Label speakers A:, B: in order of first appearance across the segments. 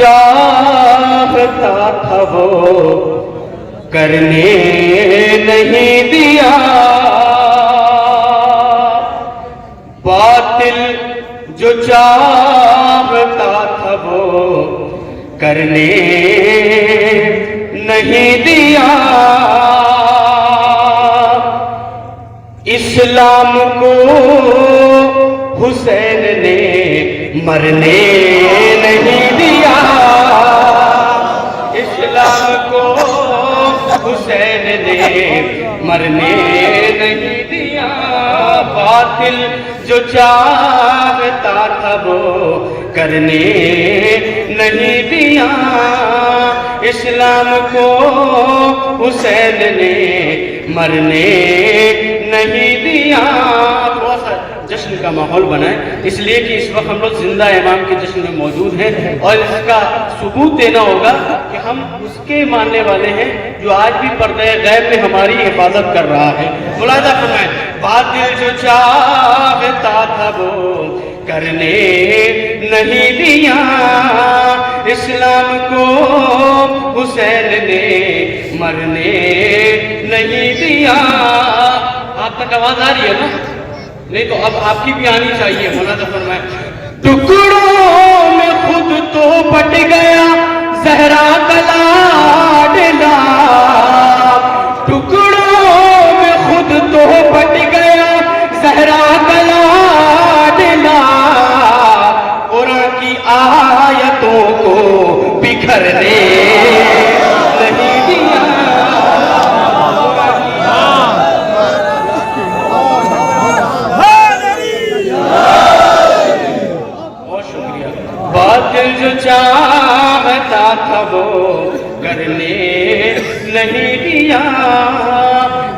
A: चाहता था वो करने नहीं दिया, बातिल जो चाहता था वो करने नहीं दिया। इस्लाम को हुसैन ने मरने नहीं दिया, इस्लाम को हुसैन ने मरने नहीं दिया। बातिल जो चाहता था वो करने नहीं दिया, इस्लाम को हुसैन ने मरने नहीं दिया। थोड़ा सा जश्न का माहौल बनाए, इसलिए कि इस वक्त हम लोग जिंदा इमाम के जश्न में मौजूद हैं और इसका सबूत देना होगा कि हम उसके मानने वाले हैं जो आज भी पर्दे गैब में हमारी हिफाजत कर रहा है। मुलाहिजा फरमाएं, बातिल जो चाहता था वो करने नहीं दिया, इस्लाम को हुसैन ने मरने नहीं दिया। आप तक आवाज आ रही है ना? नहीं तो अब आपकी भी आनी चाहिए। मुलाहिजा फरमाएं, टुकड़ों में खुद तो बट गया ज़हरा का लाडला, टुकड़ों में खुद तो बट गया ज़हरा का लाडला, कुरान की आयतों को बिखरने नहीं दिया। बातिल जो चाहता था वो करने नहीं दिया,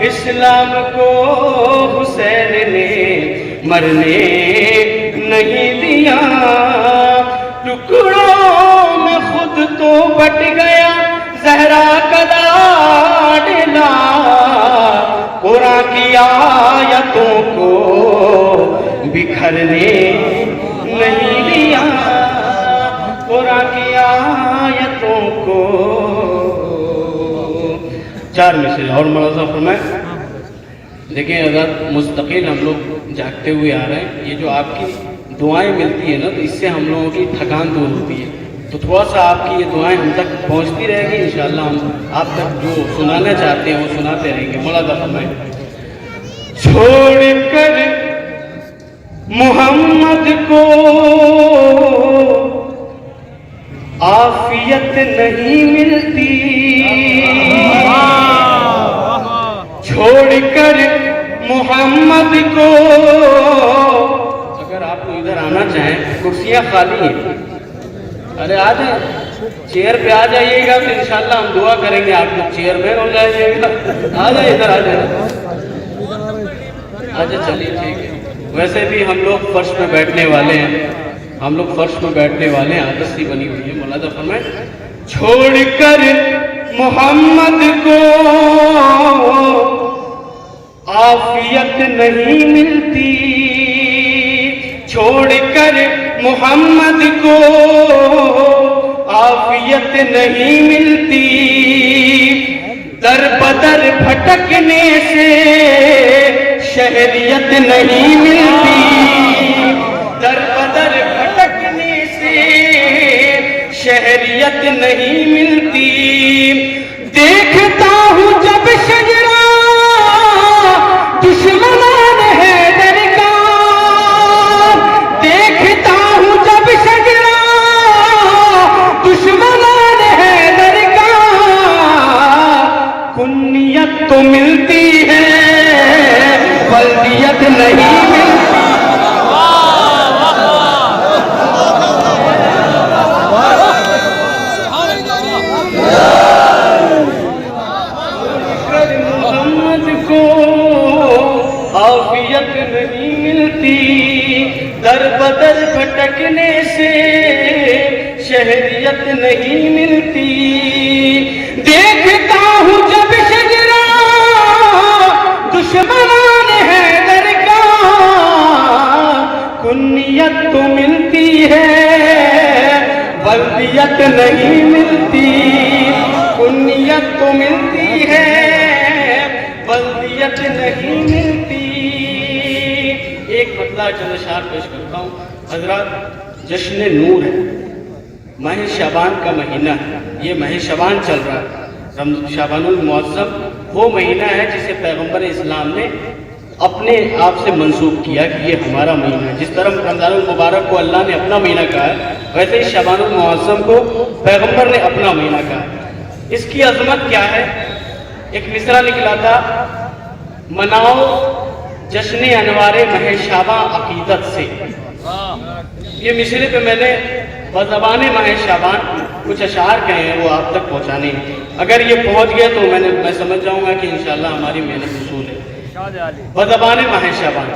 A: इस्लाम को हुसैन ने मरने नहीं दिया। टुकड़ों में खुद तो बट गया ज़हरा का लाडला, कुरान की आयतों को बिखरने नहीं दिया, कुरान की आयतों को। चार मिसरे और मुलाज़ा फरमाएं। देखिए अगर मुस्तकिल हम लोग जागते हुए आ रहे हैं, ये जो आपकी दुआएं मिलती है ना, तो इससे हम लोगों की थकान दूर होती है। तो थोड़ा सा आपकी ये दुआएं हम तक पहुंचती रहेगी, इंशाअल्लाह हम आप तक जो सुनाना चाहते हैं वो सुनाते रहेंगे। मुलाज़ा फरमाएं, छोड़कर मोहम्मद को आफियत नहीं मिलती, छोड़कर मोहम्मद को। अगर आपको इधर आना चाहें, कुर्सियां खाली हैं, अरे आ जाए, चेयर पे आ जाइएगा तो इंशाल्लाह हम दुआ करेंगे, आप लोग चेयरमैन हो जाइएगा। आ जाए, इधर आ जाए, अच्छा चलिए ठीक है। वैसे भी हम लोग फर्श में बैठने वाले हैं, हम लोग फर्श में बैठने वाले हैं, आदत सी बनी हुई है। मुलाज़ा फरमाएं, छोड़कर मोहम्मद को आफियत नहीं मिलती, छोड़कर मोहम्मद को आफियत नहीं मिलती, दर बदर भटकने से शहरियत नहीं मिलती, दर बदर भटकने से शहरियत नहीं मिलती। देखता हूँ जब शजरा दुश्मनान हैदर का, देखता हूँ जब शजरा दुश्मनान हैदर का, कुन्नियत तो मिलती है बल्दियत नहीं मिलती। मोहम्मद को आफियत नहीं मिलती, दर बदर भटकने से शहरियत नहीं मिलती। देखता हूँ जब शजरा दुश्मनान हैदर का, कुन्नियत तो मिलती है बल्कि बल्दियत नहीं मिलती, कुन्नियत तो मिलती है, बल्दियत नहीं मिलती। एक मतलब चंद अशआर पेश करता हूँ। हजरत, जश्न नूर है, माह शाबान का महीना है, ये माह शाबान चल रहा है। शाबानुल मुअज़्ज़म वो महीना है जिसे पैगंबर इस्लाम ने अपने आप से मंसूब किया कि ये हमारा महीना है। जिस तरह रमज़ानुल मुबारक को अल्लाह ने अपना महीना कहा है, वैसे ही शाबानुल मुअज़्ज़म को पैगंबर ने अपना महीना कहा है। इसकी अजमत क्या है? एक मिसरा निकला था, मनाओ जश्न अनवारे माह शाबा अकीदत से। ये मिसरे पे मैंने बज़बाने माह शाबान कुछ अशार कहे हैं, वो आप तक पहुँचाने हैं। अगर ये पहुँच गया तो मैं समझ जाऊँगा कि इंशाअल्लाह हमारी मेहनत वसूल है। बज़बाने माह शाबान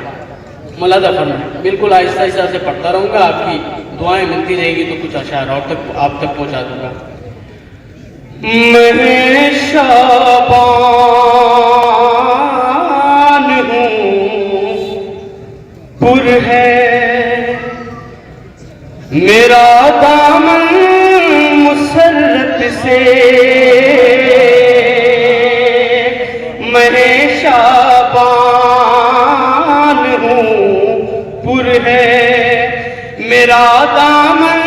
A: मुलाज़ा फरमाएं, बिल्कुल आहिस्ता आहिस्ता से पढ़ता रहूँगा, आपकी दुआएं मिलती रहेगी तो कुछ अशार और तक आप तक पहुँचा दूँगा। मैं शाबान हूँ, पुर है मेरा दामन मुसर्रत से, मैं शाबान हूँ, पुर है मेरा दामन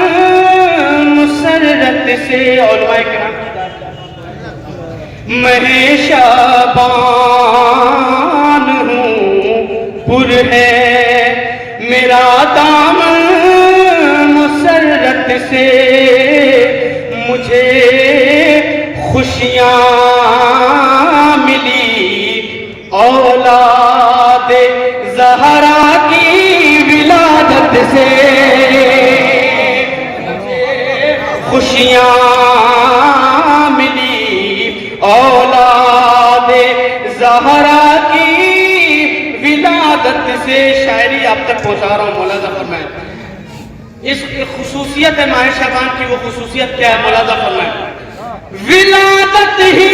A: मुसर्रत से। उलमाए किराम, मैं शाबान हूँ, पुर है मेरा दामन मुसर्रत से, मुझे खुशियाँ मिली औलाद ज़हरा की विलादत से, मुझे खुशियाँ मिली औलाद ज़हरा की विलादत से। शायरी आप तक पहुँचा रहा हूँ, मुलाज़ा फरमाएं। इस खुसूसियत है माह शाबान की, वो खुसूसियत क्या है? मुलाज़ा फरमाएं। विलादत ही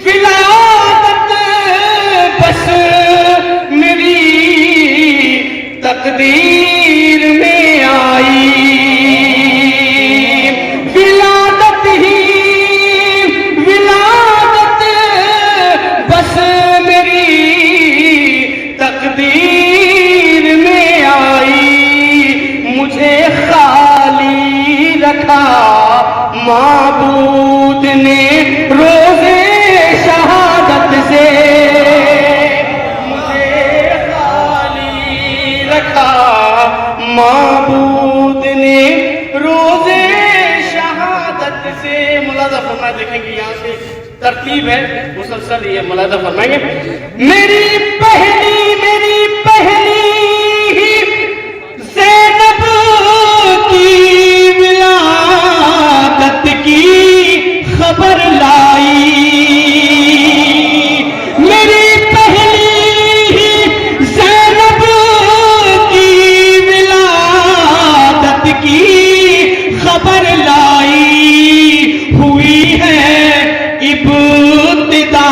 A: विलादत बस मेरी तकदीर में आई, विलादत ही विलादत बस मेरी तकदीर में आई, मुझे खाली रखा माबूद ने रोज़े शहादत से, मुझे खाली रखा माबूद ने रोज़े शहादत से। मुलाज़ा फरमाए, देखेंगे यहाँ से तरतीब है मुसलसल, ये मुलाज़ा फरमाएंगे। मेरी पहली ज़ैनब की विलादत की खबर लाई, मेरी पहली ज़ैनब की विलादत की खबर लाई, हुई है इब्तिदा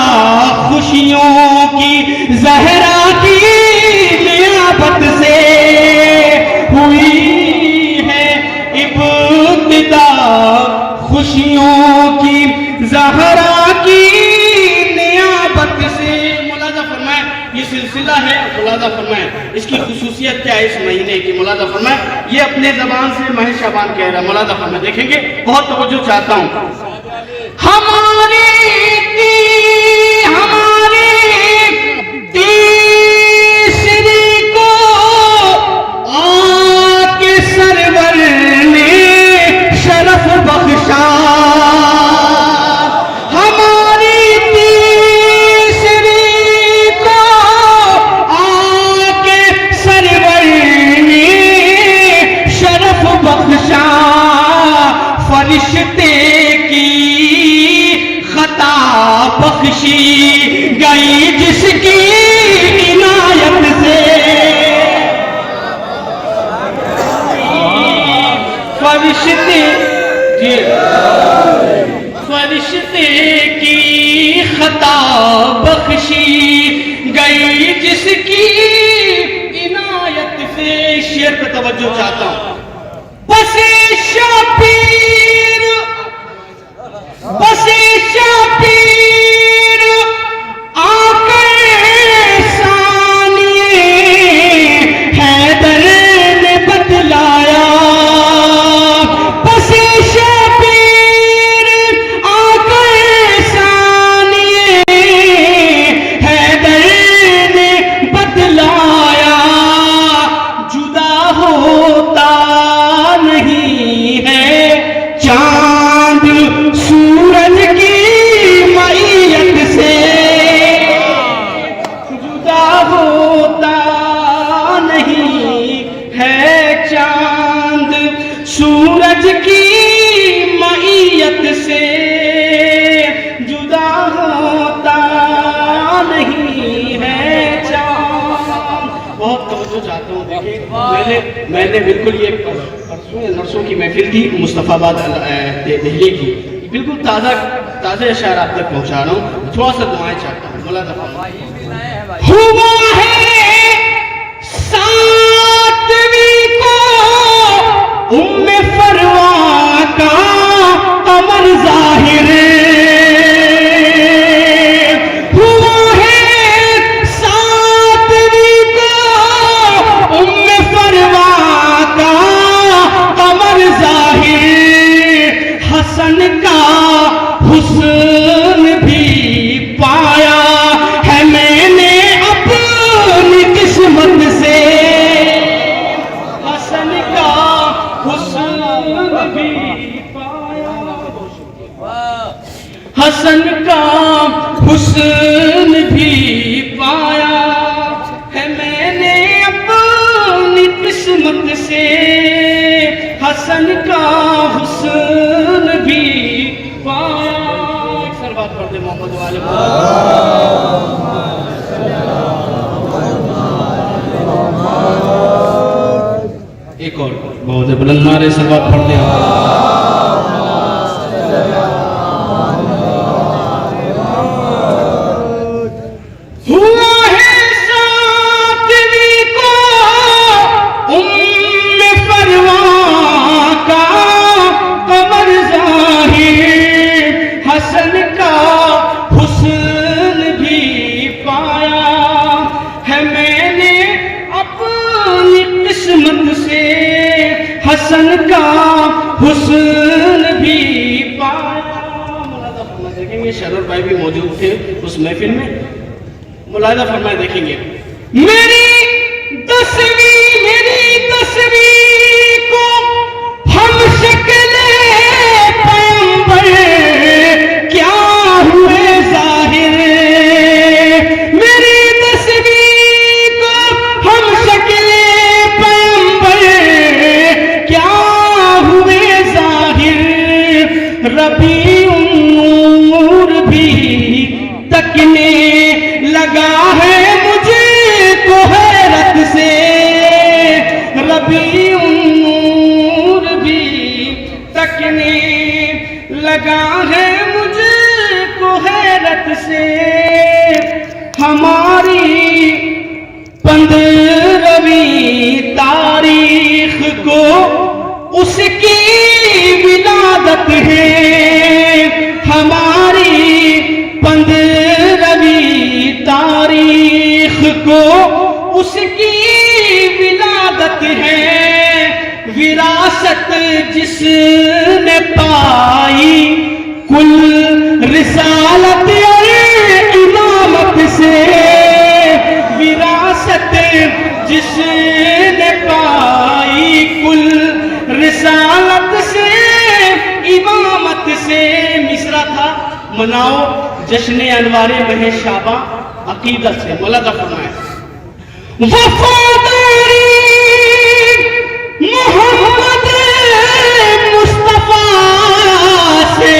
A: खुशियों की ज़हरा की नियाबत से, हुई है इब्तिदा खुशियों की ज़हरा की नियाबत से। मुलाज़ा फरमाएं, ये सिलसिला है, मुलाज़ा फरमाएं इसकी खुसूसियत क्या है इस महीने की। मुलाज़ा फरमाएं, ये अपने ज़बान से माह शाबान कह रहा है। मुलाज़ा फरमाएं, देखेंगे, बहुत तवज्जो चाहता हूँ। हमारी तीसरी को आके सरवर ने शरफ बख्शा, हमारी तीसरी को आके सरवर ने शरफ बख्शा, फरिश्ते खता बख्शी गई जिसकी इनायत से, फरिश्ते की खता बख्शी गई जिसकी इनायत से। शेर पे तवज्जो चाहता हूँ। बस होता नहीं है चांद सूरज की मईयत से जुदा होता नहीं है चांद। बहुत तवज्जो चाहता हूँ। देखिए मैंने बिल्कुल ये परसों या नरसों की महफिल थी मुस्तफ़ाबाद दिल्ली की, बिल्कुल ताज़ा अशार आप तक पहुँचा रहा हूँ। थोड़ा सा दुआएं चाहता हूँ। हुआ है सातवीं को उम्मे फरवा का कमर ज़ाहिर, हुआ है सातवीं को उम्मे फरवा का कमर ज़ाहिर, हसन का हुस्न भी पाया है मैंने अपनी किस्मत से, हसन का हुस्न भी पाया, हसन का हुस्न भी पाया है मैंने अपनी किस्मत से, हसन का हुस्न भी पाया। सरबात पढ़ते मोहम्मद वाले एक और बहुत बुलंद नारे सरबात पढ़ते हैं। हुआ है सातवीं को उम्मे फरवा का कमर ज़ाहिर, हसन का हुस्न भी पाया है मैंने अपनी किस्मत से, हसन का हुस्न भी पाया। मुलादा फरमाए देखेंगे, शरर भाई भी मौजूद थे उस महफिल में। मुलादा फरमाए देखेंगे, मेरी तस्वीर को हम शक्ले पैगंबर क्या हुए ज़ाहिर, मेरी तस्वीर को हम शक्ले पैगंबर क्या हुए ज़ाहिर, रबीउन नूर भी तकने लगा है मुझे को हैरत से, रबीउन नूर भी तकने लगा है मुझे को हैरत से, हमारी 15वीं तारीख को उसकी विलादत है, हमारी 15वीं तारीख को उसकी विलादत है, विरासत जिसने पाई कुल रिसालत और इमामत से, विरासत जिसने पाई कुल रिसालत से इमामत से। मिसरा था, मनाओ जश्न अनवारे महे शाबा अकीदत से। मुलादा फरमाए, वफादारी मोहम्मद मुस्तफा से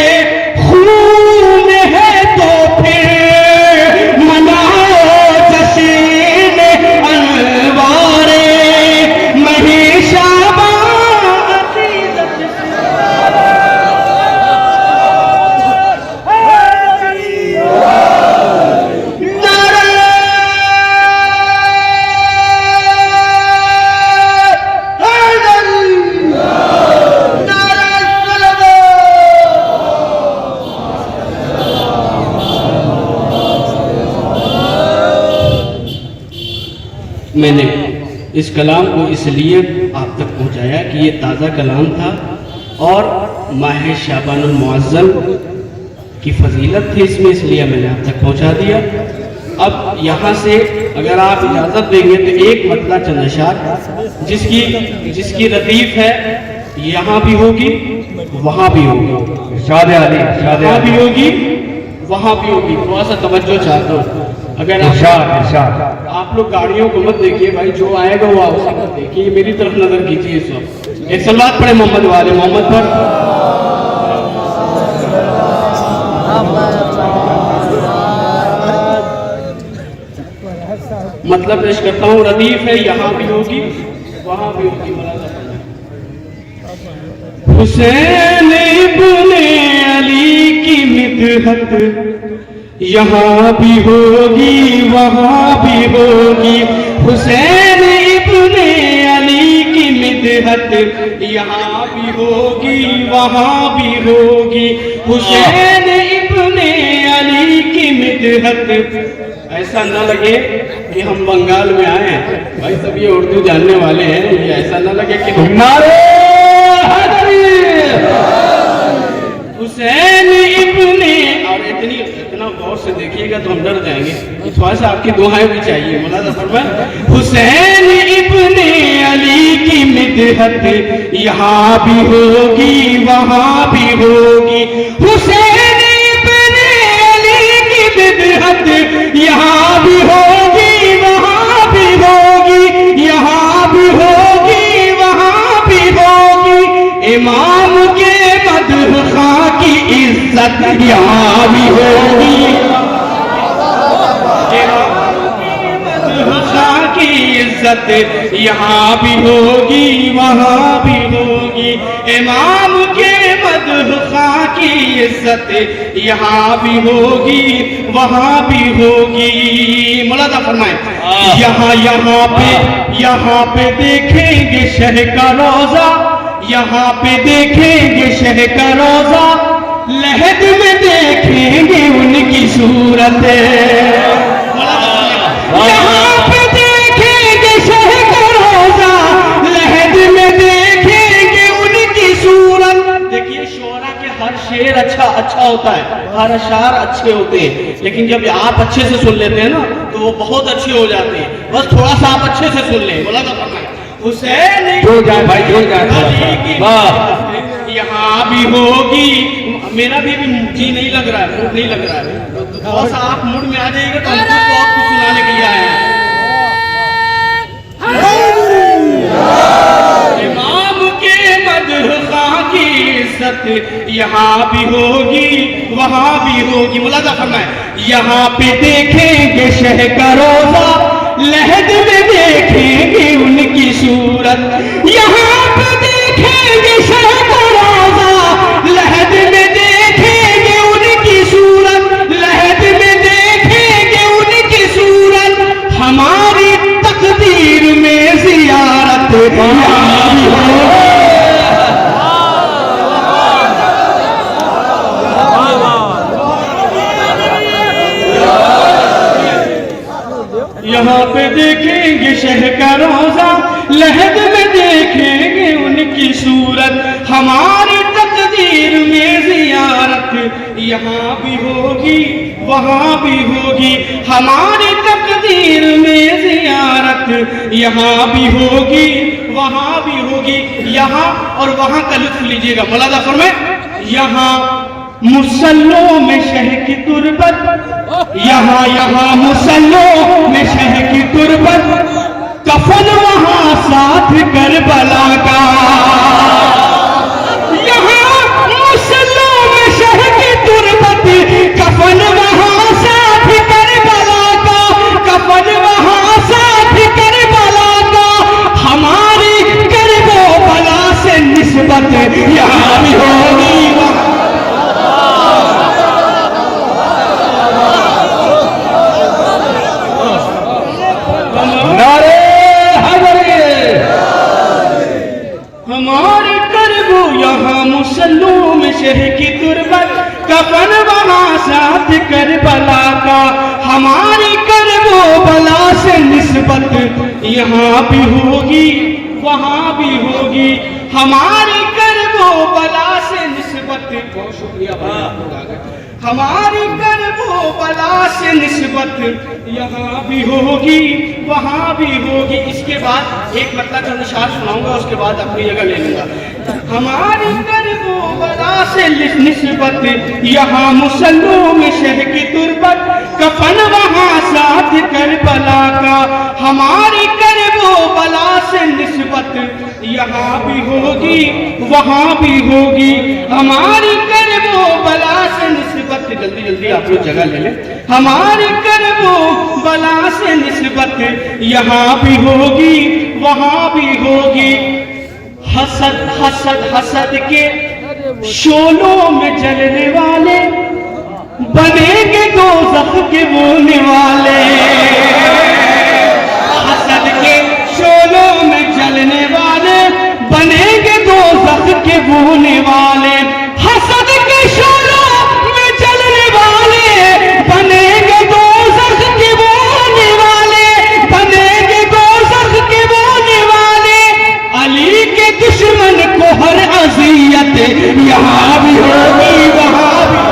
A: खून है तो फिर मनाओ जश्न अनवारे महे शाबा अकीदत से। मैंने इस कलाम को इसलिए आप तक पहुंचाया कि ये ताज़ा कलाम था और माह शाबानुल मुअज़्ज़म की फजीलत थी इसमें, इसलिए मैंने आप तक पहुंचा दिया। अब यहाँ से अगर आप इजाज़त देंगे तो एक मतला चंद अशार जिसकी रदीफ है यहाँ भी होगी वहाँ भी होगी, यहाँ भी होगी वहाँ भी होगी। थोड़ा सा तवज्जो चाहता हूँ। अगर आप
B: आप लोग गाड़ियों को मत देखिए भाई, जो आएगा वो आपसे मत देखिए, मेरी तरफ नजर कीजिए इस वक्त। एक सलात पढ़े मोहम्मद वाले मोहम्मद पर। मतलब पेश करता हूँ, रदीफ है, यहाँ भी होगी वहाँ भी होगी। हुसैन इब्ने अली की मिदहत यहाँ भी होगी वहाँ भी होगी। हुसैन इब्ने अली की मिदहत यहाँ भी होगी वहाँ भी होगी। हुसैन इब्ने अली की मिदहत। ऐसा ना लगे कि हम बंगाल में आए हैं भाई, सब ये उर्दू जानने वाले हैं, ये ऐसा ना लगे कि नारे हुसैन इब्ने, और इतना गौर से देखिएगा तो हम डर जाएंगे, थोड़ा सा आपकी दुआएं भी चाहिए। मौलाना फरमाए हुसैन इब्ने अली की मिदहत यहाँ भी होगी वहाँ भी होगी। हुसैन इब्ने अली की मिदहत यहाँ भी होगी वहाँ भी होगी, यहाँ भी होगी वहाँ भी होगी। इमाम के मदह खां की इज्जत यहाँ भी होगी, की इज्जत यहाँ भी होगी वहाँ भी होगी। इमाम के मदह खां की इज्जत यहाँ भी होगी वहाँ भी होगी। मौलाना फरमाए यहाँ पे देखेंगे शह का रोजा, यहाँ पे देखेंगे शह का रोजा, लहद में देखेंगे उनकी सूरत। यहाँ पे देखेंगे शह का रोजा, लहद में देखेंगे उनकी सूरत। देखिए शोरा के हर शेर अच्छा होता है, हर अशार अच्छे होते हैं, लेकिन जब आप अच्छे से सुन लेते हैं ना तो वो बहुत अच्छे हो जाते हैं। बस थोड़ा सा आप अच्छे से सुन लें। बोला था हुसैन जो जाए भाई जो जाए, यहाँ भी होगी। मेरा भी जी नहीं लग रहा है, मूड नहीं लग रहा है, तो थोड़ा सा आप मूड में आ जाइएगा तो हम तो आपको सुनाने के लिए आए हैं। इमाम के मदह खां की इज्जत यहाँ भी होगी वहाँ भी होगी। मुलाजा फरमाए यहाँ पे देखेंगे शह का रोजा, लहद में देखेंगे उनकी सूरत। यहाँ पे देखेंगे शह का रोजा, लहद में देखेंगे उनकी सूरत, लहद में देखेंगे उनकी सूरत। हमारी तकदीर में ज़ियारत यहाँ भी होगी, यहाँ पे देखेंगे शह का रोजा, लहद में देखेंगे उनकी सूरत। हमारी तकदीर में ज़ियारत यहाँ भी होगी वहाँ भी होगी। हमारी तकदीर में ज़ियारत यहाँ भी होगी वहाँ भी होगी। यहाँ और वहाँ का लुत्फ लीजिएगा। मौलाना फरमाए यहाँ मुसल्लों में शह की तुरबत, यहाँ मुसल्लों में शह की तुरबत, कफन वहाँ साथ करबला का। यहाँ मुसल्लों में शह की तुरबत, कफन वहाँ साथ करबला का, कफन वहाँ साथ करबला का। हमारी करबो बला से निस्बत यहाँ भी होगी। हमारे करबो यहाँ मुसल्लों में शह की तुरबत, कफन वहाँ साथ करबला का। हमारी करबो बला से निस्बत यहाँ भी होगी वहाँ भी होगी। हमारी करबो बला से निस्बत, बहुत शुक्रिया भाई, हमारी करबो बला से निस्बत यहाँ भी होगी वहाँ भी होगी। इसके बाद एक मतलब का निशान सुनाऊंगा, उसके बाद अपनी जगह ले लूंगा। हमारी करबो बला से निस्बत, यहाँ मुसल्लों में शह की तुरबत, कफन वहाँ साथ करबला का, हमारी करबो बला से निस्बत, यहाँ भी होगी वहाँ भी होगी, हमारी करबो बला से निस्बत। जल्दी जल्दी आप लोग जगह ले लें। हमारी करबो बला से निस्बत, यहाँ भी होगी वहाँ भी होगी। हसद हसद हसद के शोलों में जलने वाले बनेंगे दोज़ख के बोने वाले। हसद के शोलों में जलने वाले बनेंगे दोज़ख के बोने वाले। हसद के शोलों में जलने वाले बनेंगे दोज़ख के बोने वाले, बनेंगे दोज़ख के बोने वाले। अली के दुश्मन को हर अज़ियत यहाँ भी होगी वहाँ भी।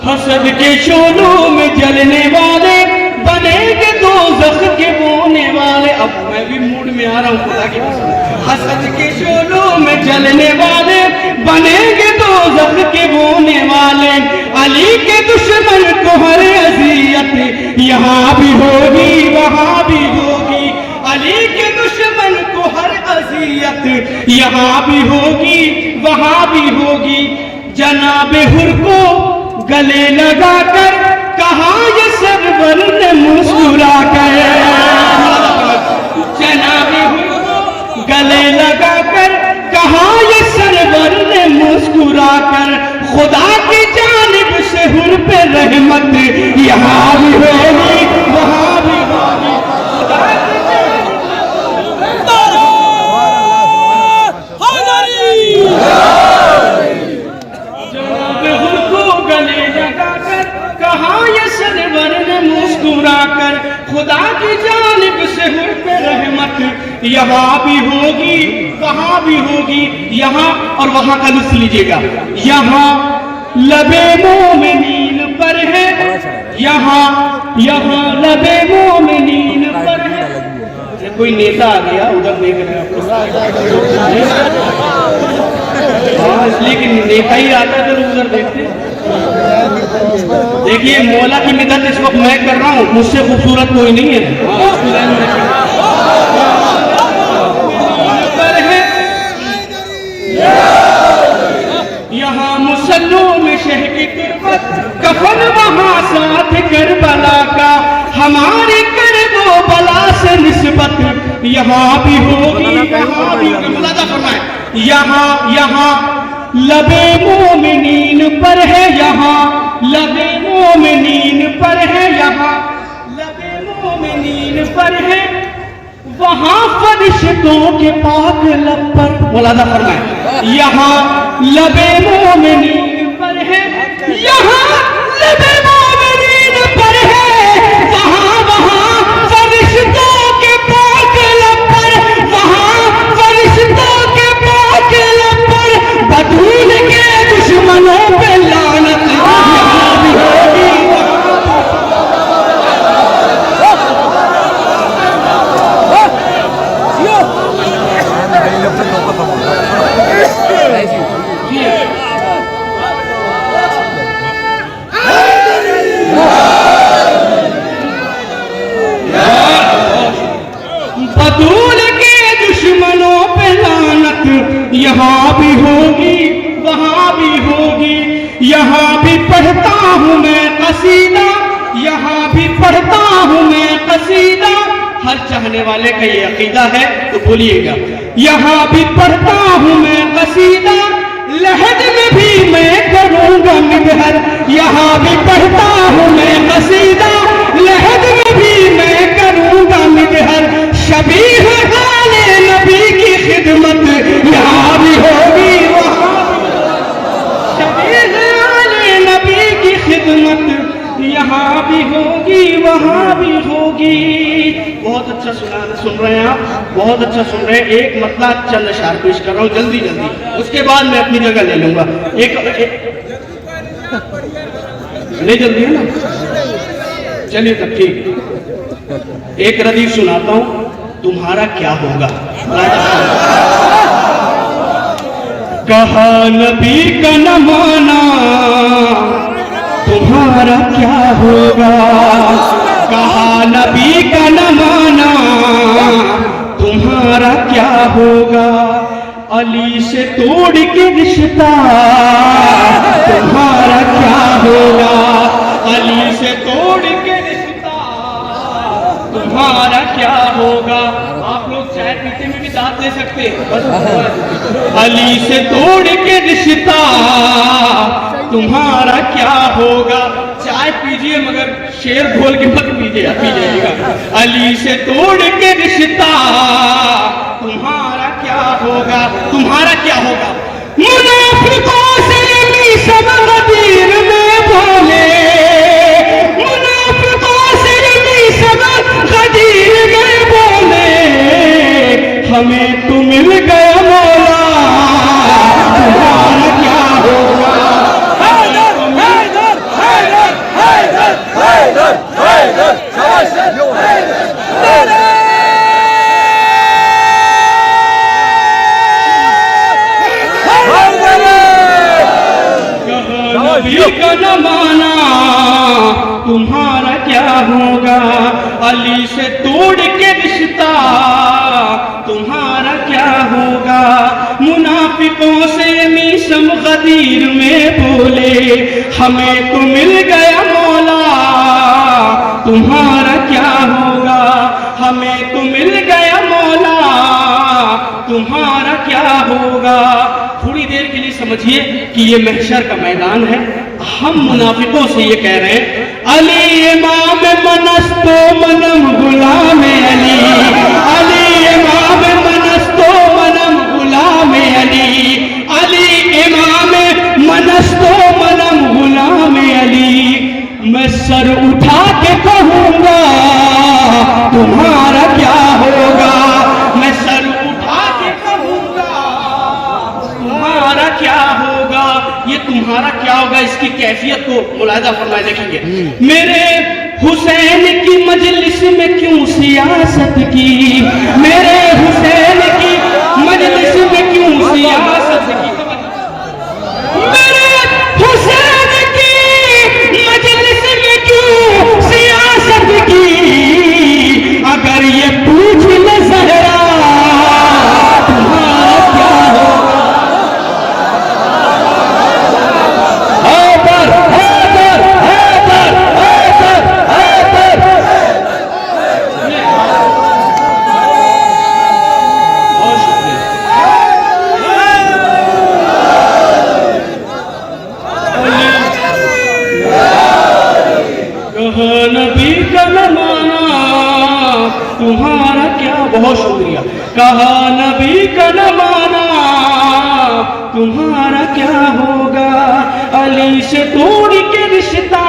B: हसद के शोलों में जलने वाले बनेंगे दोज़ख के बोने वाले। अब मैं भी मूड में आ रहा हूँ खुदा की कसम। हसद के शोलों में जलने वाले बनेंगे दोज़ख के बोने वाले। अली के दुश्मन को हर अज़ियत यहाँ भी होगी वहाँ भी होगी। अली के दुश्मन को हर अज़ियत यहाँ भी होगी वहाँ भी होगी। जनाबे हुर को गले लगाकर कहा ये सरवर ने मुस्कुरा कर, जनाबे हुर को गले लगाकर कहा ये सरवर ने मुस्कुरा कर। खुदा की जानिब से हुर पे रहमत यहाँ भी होगी वहाँ भी होगी। जनाबे हुर को गले लगाकर कहा ये सरवर ने मुस्कुरा कर। खुदा की जानिब से हुर पे रहमत यहाँ भी होगी वहाँ भी होगी। यहाँ और वहाँ का लुत्फ लीजिएगा। यहाँ लबे मोमिनीन पर है, यहाँ यहाँ लबे मोमिनीन पर है। कोई नेता आ गया उधर देख रहे हैं आप, लेकिन नेता ही आता है तो उधर देखते। देखिए मौला की मिदत इस वक्त मैं कर रहा हूँ, मुझसे खूबसूरत कोई नहीं है। यहाँ मुसल्लों में शह की तुरबत, कफन वहाँ साथ करबला का, हमारी करबो बला से निस्बत यहाँ भी होगी वहाँ भी होगी। यहाँ यहाँ लबे मोमिनीन पर है, यहाँ लबे मोमिनीन पर है, यहाँ लबे मोमिनीन पर है, वहाँ फरिश्तों के पाक लब पर। मौलाना फरमाए यहाँ लबे मोमिनीन पर है, यहाँ लबे मोमिनीन पर है, वहाँ वहाँ फरिश्तों के पाक लब पर, वहाँ फरिश्तों के पाक लब पर। बतूल के दुश्मनों पे लानत यहाँ भी होगी। बतूल के दुश्मनों पे लानत यहाँ भी होगी वहाँ भी होगी। यहाँ भी पढ़ता हूँ मैं कसीदा, यहाँ भी पढ़ता हूँ मैं कसीदा। हर चाहने वाले का ये अकीदा है तो बोलिएगा। यहाँ भी पढ़ता हूँ मैं कसीदा, लहद में भी मैं करूँगा मिदहर। यहाँ भी पढ़ता हूँ मैं कसीदा, लहद में भी मैं करूँगा मिदहर। शबीह आले नबी की खिदमत यहाँ भी होगी वहाँ भी। शबीह आले नबी की खिदमत यहाँ भी होगी वहाँ भी होगी। बहुत अच्छा सुना। सुन रहे हैं आप, बहुत अच्छा सुन रहे हैं। एक मतला चंद अशार पेश कर रहा हूँ जल्दी जल्दी, उसके बाद मैं अपनी जगह ले लूंगा। नहीं जल्दी है ना, चलिए तब ठीक। एक रदीफ सुनाता हूँ, तुम्हारा क्या होगा। कहा नबी का न माना, तुम्हारा क्या होगा। कहा नबी का न माना, तुम्हारा क्या होगा। अली से तोड़ के रिश्ता, तुम्हारा क्या होगा। अली से तोड़ के रिश्ता, तुम्हारा क्या होगा। आप लोग चाय पीते में भी दांत दे सकते हैं। अली से तोड़ के रिश्ता, तुम्हारा क्या होगा। चाय पीजिए मगर शेर घोल के मत पीजिएगा। अली से तोड़ के रिश्ता, तुम्हारा क्या होगा। तुम्हारा क्या होगा। मुनाफिकों से मीसम गदीर में बोले, मुनाफिकों से मीसम गदीर में बोले, हमें तो मिल गया मौला, तुम्हारा क्या होगा। का न माना, तुम्हारा क्या होगा। अली से तोड़ के रिश्ता, तुम्हारा क्या होगा। मुनाफिकों से मीसम गदीर में बोले, हमें तो मिल गया मौला, तुम्हारा क्या होगा। हमें तो मिल गया मौला, तुम्हारा क्या होगा। थोड़ी देर के लिए समझिए कि ये महशर का मैदान है। हम मुनाफिकों से ये कह रहे हैं, अली इमाम मनस्तो मनम गुलाम अली, अली इमाम मनस्तो मनम गुलाम अली, अली इमाम मनस्तो मनम गुलाम अली। मैं सर उठा के कहूंगा, तुम्हारा क्या होगा। मैं सर उठा के कहूंगा, तुम्हारा क्या होगा। ये तुम्हारा क्या होगा, इसकी कैफियत को मुलाहिजा फरमाए देखेंगे। मेरे हुसैन की मजलिस में क्यों सियासत की, मेरे हुसैन की मजलिस में क्यों सियासत की। मेरे हुसैन की मजलिस में क्यों सियासत की। अगर ये पूछ ले ज़हरा, तुम्हारा क्या होगा। हैदर हैदर हैदर हैदर हैदर। बहुत शुक्रिया। कहा नबी का न माना, तुम्हारा क्या। बहुत शुक्रिया। कहा नबी का न माना, तुम्हारा क्या होगा। अली से तोड़ के रिश्ता,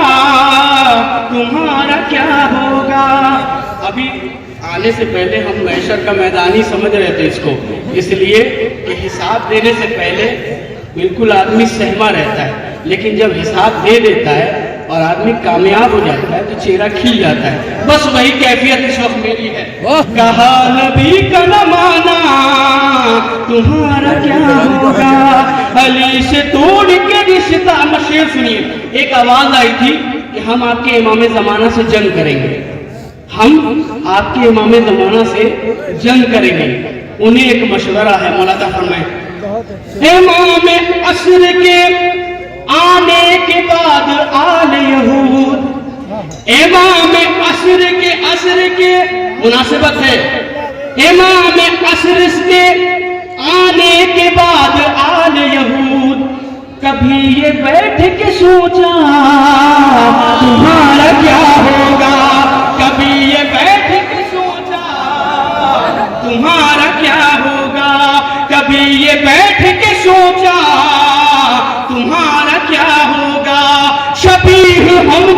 B: तुम्हारा क्या होगा। अभी आने से पहले हम महशर का मैदान ही समझ रहे थे इसको, इसलिए कि हिसाब देने से पहले बिल्कुल आदमी सहमा रहता है, लेकिन जब हिसाब दे देता है और आदमी कामयाब हो जाता है तो चेहरा खिल जाता है। बस वही कैफियत इस वक्त मेरी है। कहा नबी का न माना, तुम्हारा क्या होगा। अली से तोड़ के रिश्ता। शेर सुनिए, एक आवाज आई थी कि हम आपके इमाम ज़माना से जंग करेंगे, हम आपके इमाम ज़माना से जंग करेंगे। उन्हें एक मशवरा है, मौलाना फरमाए। इमाम असर के आने के बाद आल यहूद, इमाम असर के मुनासिबत है। इमाम असर के आने के बाद आल यहूद, कभी ये बैठ के सोचा, तुम्हारा क्या होगा। कभी ये बैठ के सोचा, तुम्हारा क्या होगा। कभी ये बैठ के सोचा, तुम्हारा क्या होगा। शबीह हम